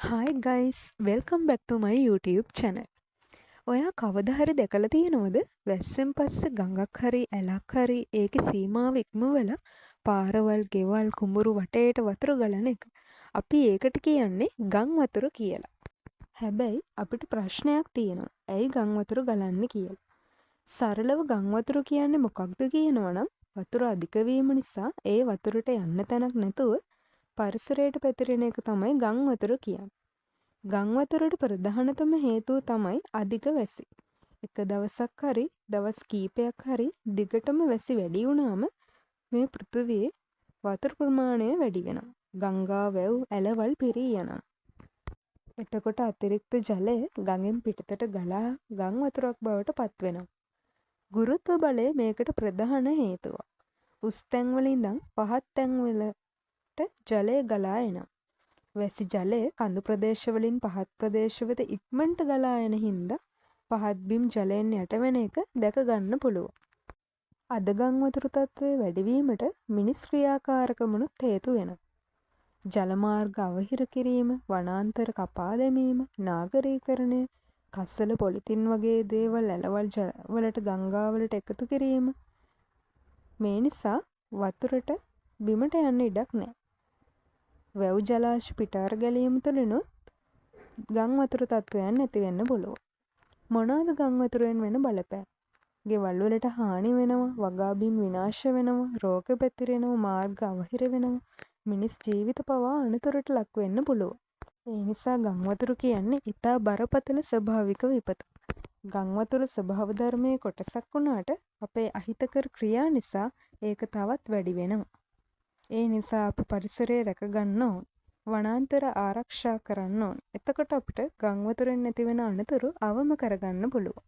Hi guys, welcome back to my YouTube channel. ඔයා කවදා හරි දැකලා තියෙනවද? වැස්සෙන් පස්සේ ගඟක් හරි ඇලක් හරි ඒකේ සීමාව ඉක්මවලා පාරවල්, ගෙවල්, කුඹුරු වටේට වතුර ගලන එක. අපි ඒකට කියන්නේ ගම් වතුර කියලා. හැබැයි අපිට ප්‍රශ්නයක් තියෙනවා. ඇයි ගම් වතුර ගලන්නේ කියලා. සරලව ගම් වතුර කියන්නේ මොකක්ද කියනවනම් වතුර අධික වීම නිසා ඒ වතුරට යන්න තැනක් නැතුව පරිසරයට පැතිරෙන එක තමයි ගම් වතුර කියන්නේ. ගම් වතුරට ප්‍රධානතම හේතුව තමයි අධික වැසි. එක දවසක් හරි දවස් කීපයක් හරි දිගටම වැසි වැඩි වුණාම මේ පෘථිවියේ වතුර ප්‍රමාණය වැඩි වෙනවා. ගංගා වැව් ඇලවල් පිරී යනවා. එතකොට අතිරික්ත ජලය ගඟෙන් පිටතට ගලා ගම් වතුරක් බවට පත් වෙනවා. ගුරුත්ව බලය මේකට ප්‍රධාන හේතුවක්. උස් තැන්වල ඉඳන් පහත් තැන්වලට ජලය ගලා එනවා. වැසි ජලය කඳු ප්‍රදේශවලින් පහත් ප්‍රදේශවලට ඉක්මනට ගලා එන හින්දා පහත් බිම් ජලයෙන් යට වෙන එක දැක ගන්න පුළුවන්. අද ගම් වතුර තත්ත්වය වැඩිවීමට මිනිස් ක්‍රියාකාරකමනුත් හේතු වෙනවා. ජල මාර්ග අවහිර කිරීම, වනාන්තර කපා දැමීම, නාගරීකරණය, කස්සල පොලිතින් වගේ දේවල් ඇලවල් වලට ගංගාවලට එකතු කිරීම. මේ නිසා වතුරට බිමට යන්න ඉඩක් නැහැ. වැව් ජලාශ පිටාර ගැලීම තුළිනුත් ගම් වතුර තත්ත්වයන් නැති වෙන්න පුළුවන්. මොනවාද ගම් වතුරෙන් වෙන බලපෑම්? ගෙවල් වලට හානි වෙනවා, වගා බිම් විනාශ වෙනවා, රෝග පැතිරෙනවා, මාර්ග අවහිර වෙනවා, මිනිස් ජීවිත පවා අනතුරට ලක් වෙන්න පුළුවන්. ඒ නිසා ගම් වතුර කියන්නේ ඉතා බරපතල ස්වභාවික විපතක්. ගම් වතුර ස්වභාව ධර්මයේ කොටසක් වුණාට අපේ අහිතකර ක්‍රියා නිසා ඒක තවත් වැඩි වෙනවා. ඒ නිසා අපි පරිසරය රැක ගන්න ඕන. වනාන්තර ආරක්ෂා කරන්න ඕන. එතකොට අපිට ගම් වතුරෙන් නැති වෙන අනතුරු අවම කරගන්න පුළුවන්.